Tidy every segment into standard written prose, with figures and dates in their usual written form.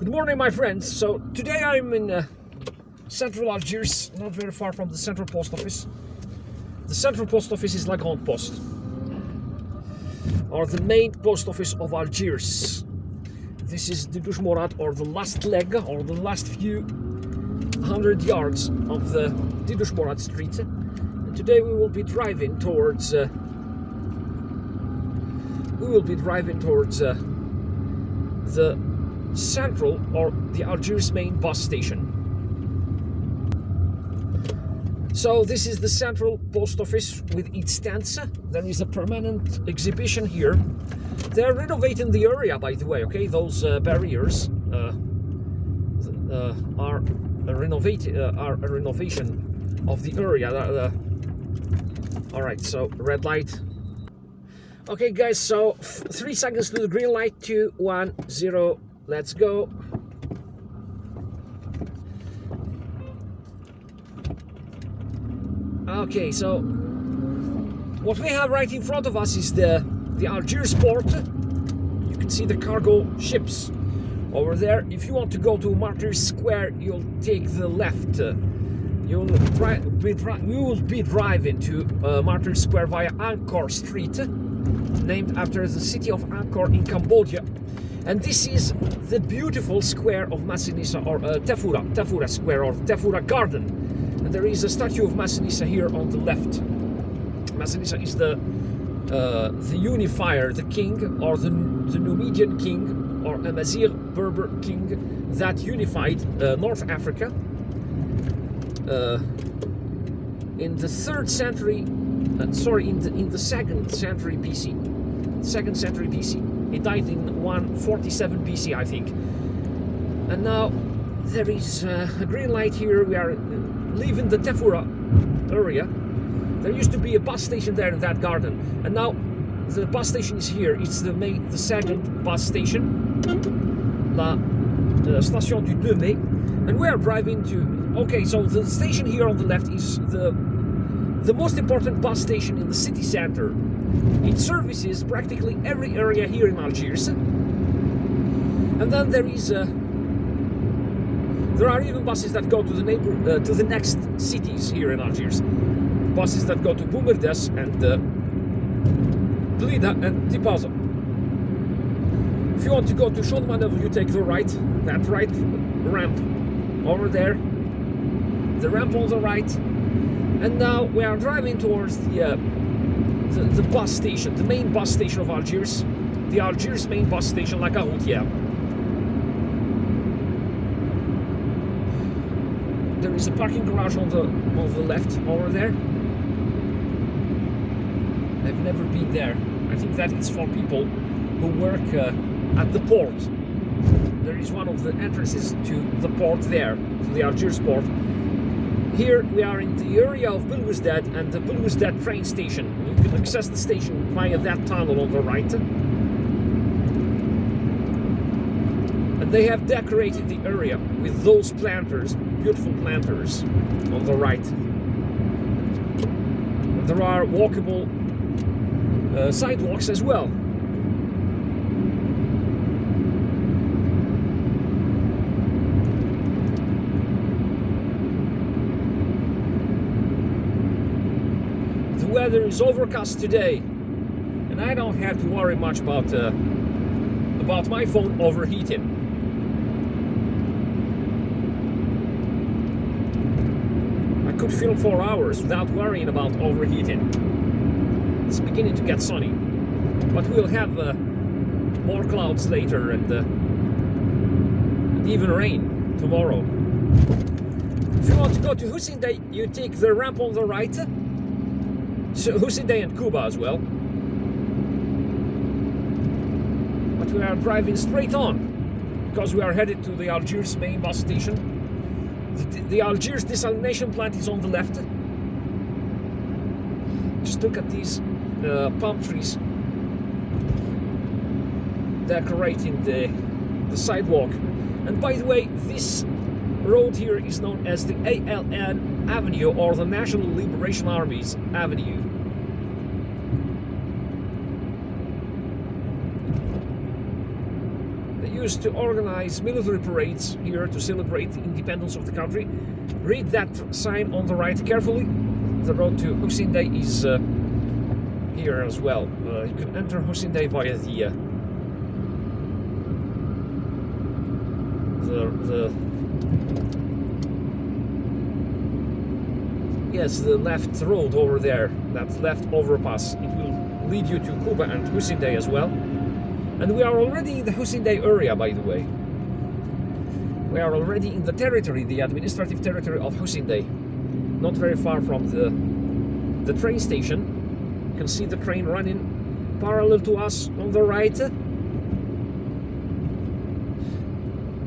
Good morning, my friends. So today I'm in central Algiers, not very far from the central post office. The central post office is La Grande Poste, or the main post office of Algiers. This is the Douche Morad, or the last leg, or the last few 100 yards of the Douche Morad street. And today we will be driving towards the central, or the Algiers main bus station. So this is the central post office with its stands. There is a permanent exhibition here. They're renovating the area, by the way. Okay, those barriers are a renovation of the area. All right, so red light. Okay, guys. So 3 seconds to the green light. 2, 1, 0. Let's go. Okay, so what we have right in front of us is the Algiers port. You can see the cargo ships over there. If you want to go to Martyrs Square, you'll take the left. We will be driving to Martyrs Square via Angkor Street, named after the city of Angkor in Cambodia. And this is the beautiful square of Massinissa, or Tafura Square, or Tafura Garden. And there is a statue of Massinissa here on the left. Massinissa is the unifier, the king, or the Numidian king, or Amazigh Berber king that unified North Africa in the 3rd century. In the 2nd century BC. 2nd century BC. He died in 147 BC, I think. And now there is a green light here. We are leaving the Tafura area. There used to be a bus station there in that garden, and now the bus station is here. It's the 2nd bus station, La Station du 2 Mai, and we are driving to. Okay, so the station here on the left is the most important bus station in the city center. It services practically every area here in Algiers. And then there are even buses that go to the next cities here in Algiers. Buses that go to Boumerdès and Blida and Tipaza. If you want to go to Champ-de-Manœuvre, you take the right, that right ramp over there, the ramp on the right. And now we are driving towards the bus station, the main bus station of Algiers, the Algiers main bus station, like a Routière. There is a parking garage on the left over there. I've never been there. I think that it's for people who work at the port. There is one of the entrances to the port there, to the Algiers port. Here we are in the area of Bilwesdad and the Bilwesdad train station. You can access the station via that tunnel on the right. And they have decorated the area with those planters, beautiful planters, on the right. And there are walkable sidewalks as well. The weather is overcast today, and I don't have to worry much about my phone overheating. I could film 4 hours without worrying about overheating. It's beginning to get sunny, but we'll have more clouds later and even rain tomorrow. If you want to go to Hussein-Dey, you take the ramp on the right. So Hussein-Dey and Cuba as well. But we are driving straight on because we are headed to the Algiers main bus station. The Algiers desalination plant is on the left. Just look at these palm trees decorating the sidewalk. And by the way, this road here is known as the ALN Avenue, or the National Liberation Army's Avenue. They used to organize military parades here to celebrate the independence of the country. Read that sign on the right carefully. The road to Hussein-Dey is here as well. You can enter Hussein-Dey via the left road over there, that left overpass. It will lead you to Kuba and Hussein-Dey as well. And we are already in the Hussein-Dey area, by the way. We are already in the territory, the administrative territory of Hussein-Dey. Not very far from the train station. You can see the train running parallel to us on the right.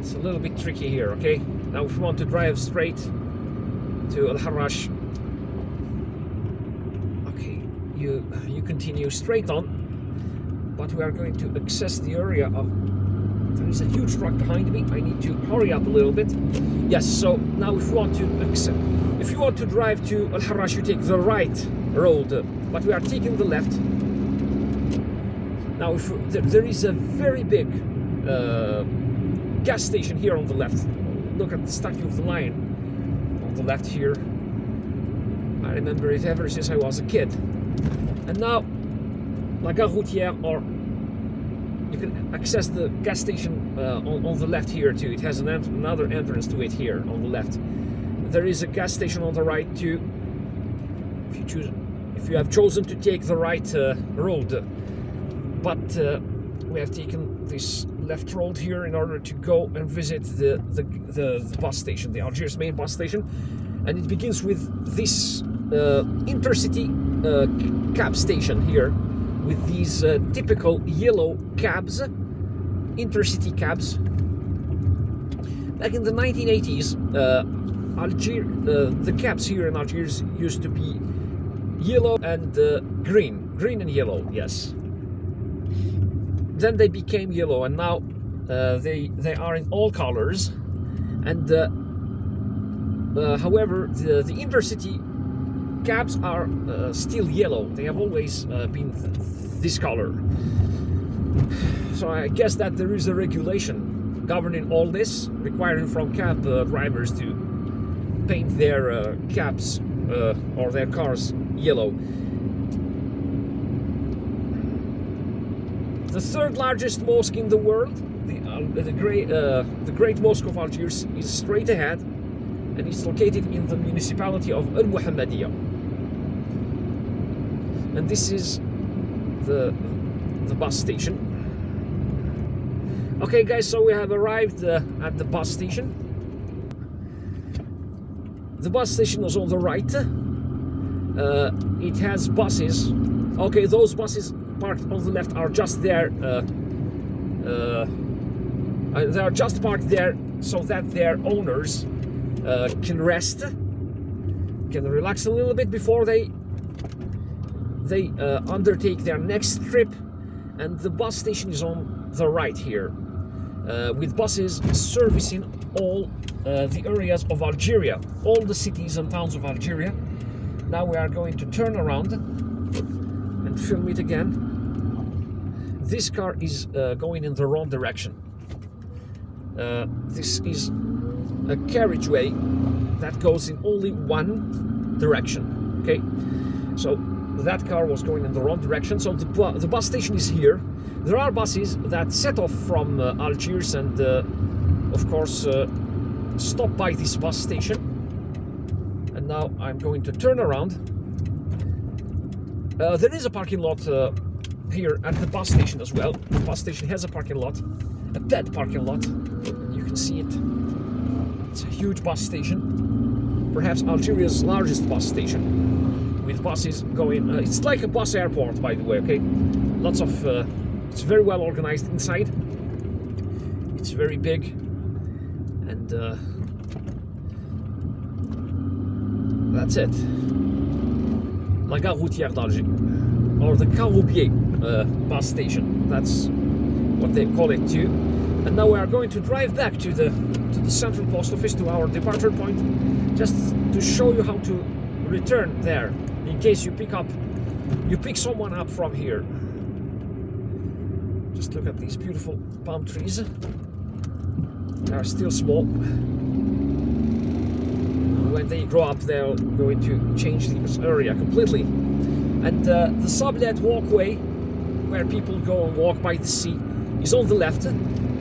It's a little bit tricky here, okay? Now if you want to drive straight to Al-Harrach, okay, you continue straight on, but we are going to access the area of... There is a huge truck behind me. I need to hurry up a little bit. Yes, so now if you want to drive to Al-Harrach, you take the right road, but we are taking the left. Now there is a very big gas station here on the left. Look at the statue of the lion on the left here. I remember it ever since I was a kid. And now La Gare Routière, or you can access the gas station on the left here too. It has another entrance to it here on the left. There is a gas station on the right too, if you have chosen to take the right road. But we have taken this left road here in order to go and visit the bus station, the Algiers main bus station. And it begins with this intercity cab station here, with these typical yellow cabs, intercity cabs. Back in the 1980s, the cabs here in Algiers used to be yellow and green and yellow, yes. Then they became yellow, and now they are in all colors. And however, the intercity cabs are still yellow. They have always been this color. So I guess that there is a regulation governing all this, requiring from cab drivers to paint their cabs or their cars yellow. The third largest mosque in the world, the Great Mosque of Algiers, is straight ahead, and it's located in the municipality of Al Muhammadiyah. And this is the bus station. Okay guys, so we have arrived at the bus station. The bus station is on the right. It has buses. Okay, those buses parked on the left are just there. They are just parked there so that their owners can rest, can relax a little bit before they undertake their next trip. And the bus station is on the right here, with buses servicing all the areas of Algeria, all the cities and towns of Algeria. Now we are going to turn around and film it again. This car is going in the wrong direction. This is a carriageway that goes in only one direction. Okay, so that car was going in the wrong direction. So the bus station is here. There are buses that set off from Algiers and of course stop by this bus station. And now I'm going to turn around. There is a parking lot here at the bus station as well. The bus station has a parking lot, a bed parking lot. You can see it. It's a huge bus station, perhaps Algeria's largest bus station, with buses going. It's like a bus airport, by the way. Okay, lots of. It's very well organized inside. It's very big, and that's it. La Gare Routière d'Alger, or the Caroubier Bus Station. That's what they call it too. And now we are going to drive back to the central post office, to our departure point, just to show you how to return there, in case you pick someone up from here. Just look at these beautiful palm trees. They are still small. When they grow up, they're going to change this area completely. And the sublet walkway, where people go and walk by the sea, is on the left.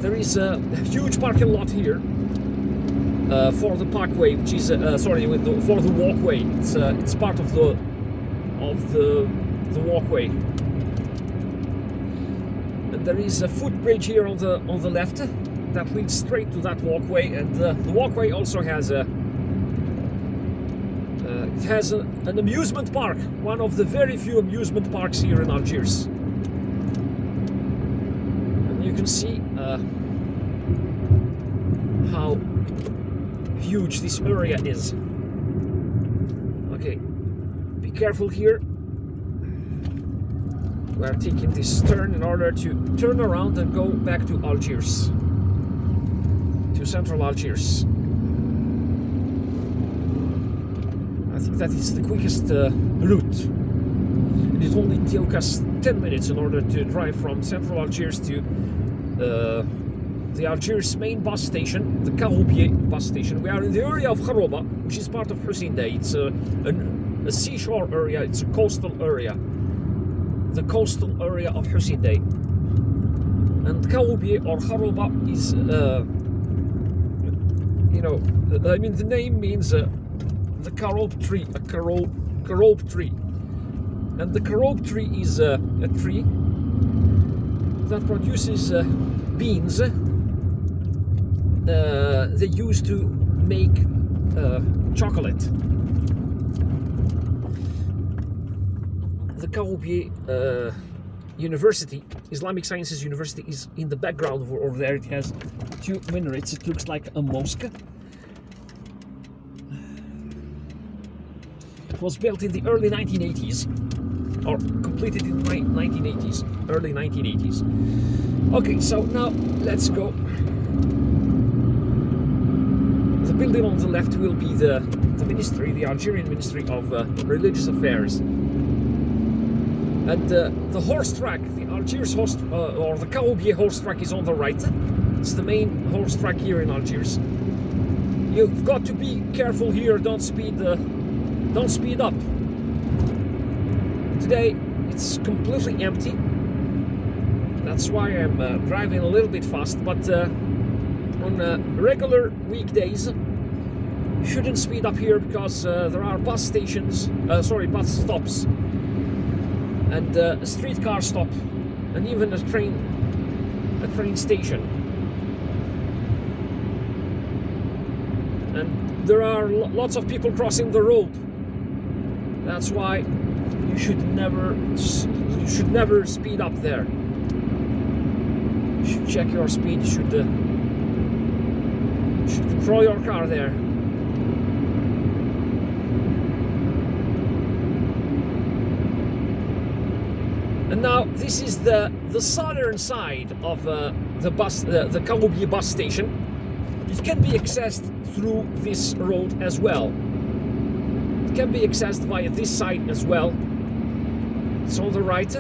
There is a huge parking lot here for the parkway, which is for the walkway. It's part of the walkway. And there is a footbridge here on the left that leads straight to that walkway, and the walkway also has an amusement park, one of the very few amusement parks here in Algiers. And you can see how huge this area is. Okay, be careful here. We are taking this turn in order to turn around and go back to Algiers, to central Algiers. I think that is the quickest route. And it only took us 10 minutes in order to drive from central Algiers to the Algiers main bus station, the Caroubier Bus Station. We are in the area of Kharouba, which is part of Hussein-Dey. It's a seashore area, it's a coastal area. The coastal area of Hussein-Dey. And Caroubier or Kharouba is, the name means the carob tree, a carob tree. And the carob tree is a tree that produces beans they use to make chocolate. The Caroubier University, Islamic Sciences University, is in the background over there. It has two minarets. It looks like a mosque. It was built in the early 1980s, or completed in the 1980s, early 1980s. Okay, so now let's go. The building on the left will be the ministry, the Algerian Ministry of Religious Affairs. And the horse track, the Algiers horse, or the Caroubier horse track, is on the right. It's the main horse track here in Algiers. You've got to be careful here. Don't speed up. Today it's completely empty. That's why I'm driving a little bit fast. But on regular weekdays, you shouldn't speed up here because there are bus stations. Bus stops. And a streetcar stop, and even a train station. And there are lots of people crossing the road. That's why you should never speed up there. You should check your speed. You should control your car there. And now this is the southern side of the Caroubier bus station. It can be accessed through this road as well. It can be accessed via this side as well. It's on the right.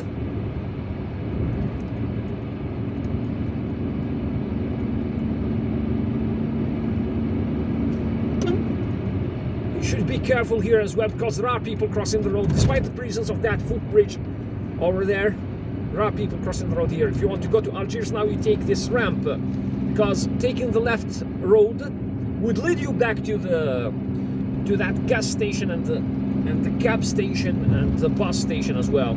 You should be careful here as well because there are people crossing the road. Despite the presence of that footbridge over there are people crossing the road here. If you want to go to Algiers now, you take this ramp because taking the left road would lead you back to that gas station and the cab station and the bus station as well.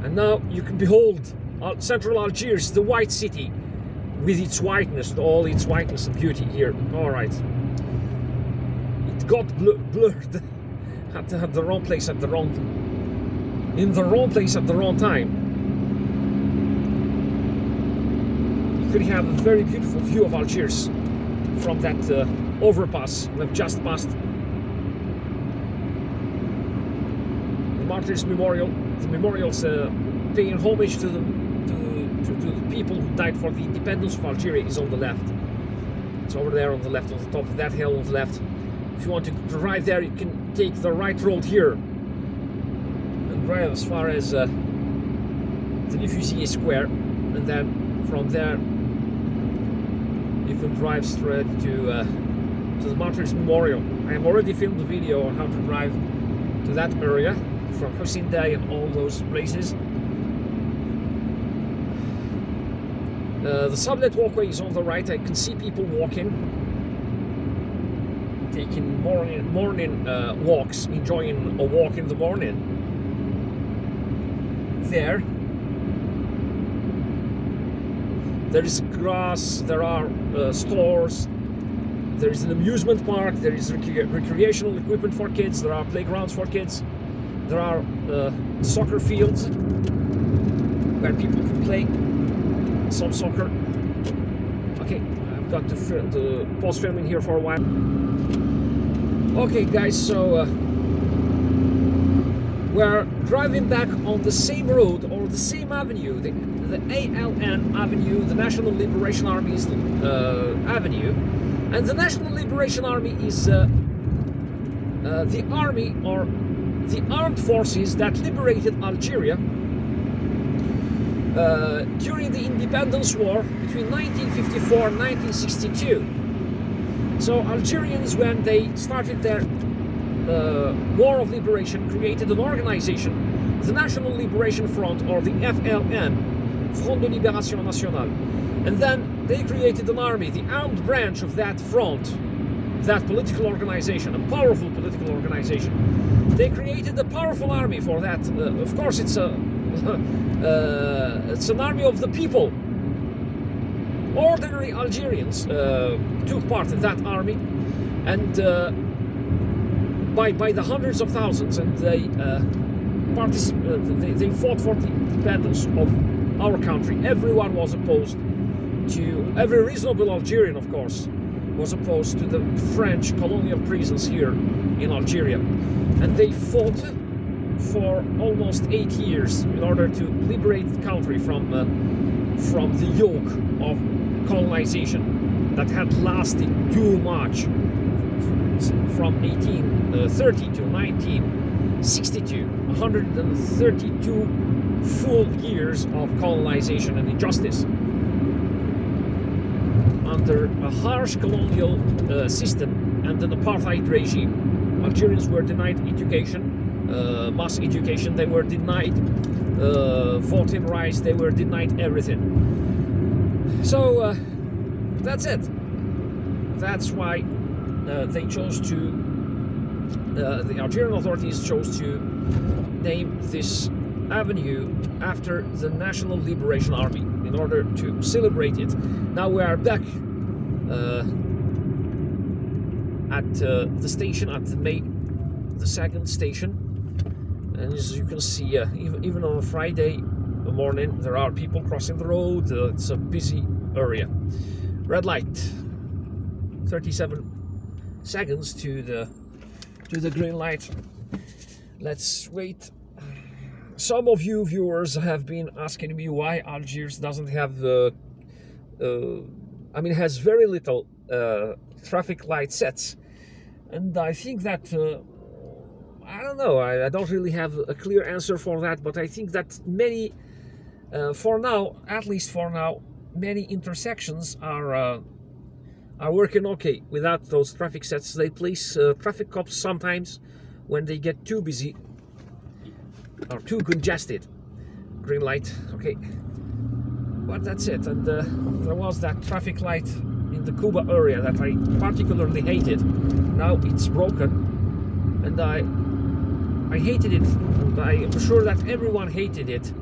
And now you can behold central Algiers, the white city, with its whiteness, all its whiteness and beauty here. All right, it got blurred. At the wrong place at the wrong time. You could have a very beautiful view of Algiers from that overpass we've just passed. The Martyrs Memorial. The memorial's paying homage to the people who died for the independence of Algeria is on the left. It's over there on the left, on the top of that hill on the left. If you want to drive there, you can take the right road here and drive as far as the Fusilier Square, and then from there you can drive straight to the Martyrs Memorial. I have already filmed a video on how to drive to that area from Hussein Day and all those places. The sublet walkway is on the right. I can see people walking, taking morning walks, enjoying a walk in the morning. There is grass, there are stores, there is an amusement park, there is recreational equipment for kids, there are playgrounds for kids, there are soccer fields where people can play some soccer. Okay, I've got to pause filming here for a while. Okay guys, so we're driving back on the same road or the same avenue, the ALN Avenue, the National Liberation Army's avenue. And the National Liberation Army is the army or the armed forces that liberated Algeria during the independence war between 1954 and 1962. So Algerians, when they started their war of liberation, created an organization, the National Liberation Front, or the FLN, Front de Libération Nationale. And then they created an army, the armed branch of that front, that political organization, a powerful political organization. They created a powerful army for that. Of course, it's an army of the people. Ordinary Algerians took part in that army, and by the hundreds of thousands, and they fought for the independence of our country. Everyone was opposed to, every reasonable Algerian, of course, was opposed to the French colonial presence here in Algeria, and they fought for almost 8 years in order to liberate the country from the yoke of colonization that had lasted too much, from 1830 to 1962, 132 full years of colonization and injustice. Under a harsh colonial system and an apartheid regime, Algerians were denied education, mass education, they were denied voting rights, they were denied everything. So that's it. That's why they chose to, the Algerian authorities chose to name this avenue after the National Liberation Army in order to celebrate it. Now we are back at the station, at the second station, and as you can see, even on a Friday morning, there are people crossing the road. It's a busy area. Red light. 37 seconds to the green light. Let's wait. Some of you viewers have been asking me why Algiers doesn't have has very little traffic light sets, and I think that I don't know, I don't really have a clear answer for that, but I think that many for now, at least for now, many intersections are working okay without those traffic sets. They place traffic cops sometimes when they get too busy or too congested. Green light, okay. But that's it. And there was that traffic light in the Cuba area that I particularly hated. Now it's broken, and I hated it. And I am sure that everyone hated it,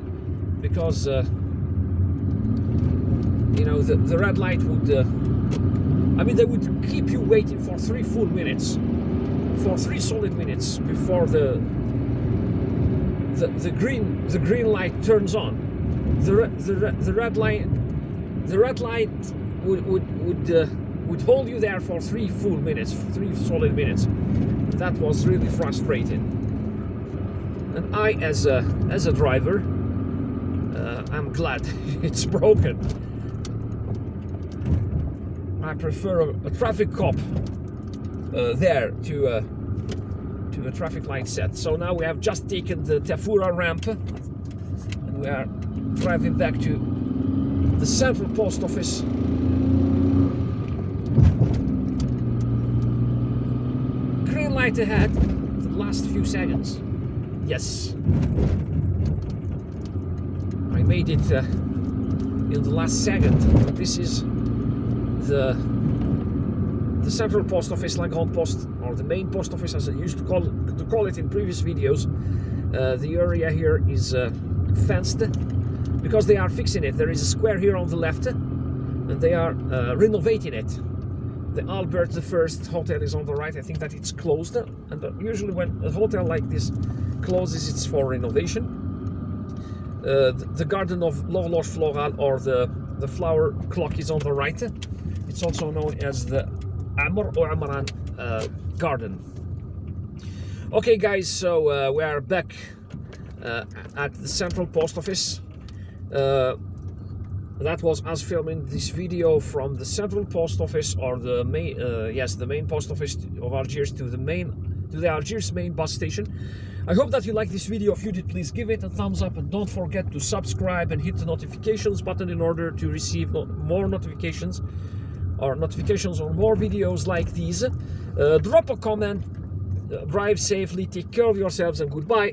because the red light would they would keep you waiting for 3 full minutes, for 3 solid minutes before the green light turns on. The red light would hold you there for 3 full minutes, 3 solid minutes. That was really frustrating. And I, as a driver, I'm glad it's broken. I prefer a traffic cop there to a traffic light set. So now we have just taken the Tefoura ramp, and we are driving back to the central post office. Green light ahead, the last few seconds. Yes, I made it in the last second. This is the central post office, La Grande Poste, or the main post office as I used to call it in previous videos. The area here is fenced because they are fixing it. There is a square here on the left and they are renovating it. The Albert I hotel is on the right. I think that it's closed, and usually when a hotel like this closes, it's for renovation. The garden of l'Horloge Florale, or the flower clock, is on the right. It's also known as the Amr or Amran garden. Okay guys, so we are back at the central post office. That was us filming this video from the central post office, or the main the main post office of Algiers to the Algiers main bus station. I hope that you liked this video. If you did, please give it a thumbs up and don't forget to subscribe and hit the notifications button in order to receive more notifications on more videos like these. Drop a comment, drive safely, take care of yourselves, and goodbye.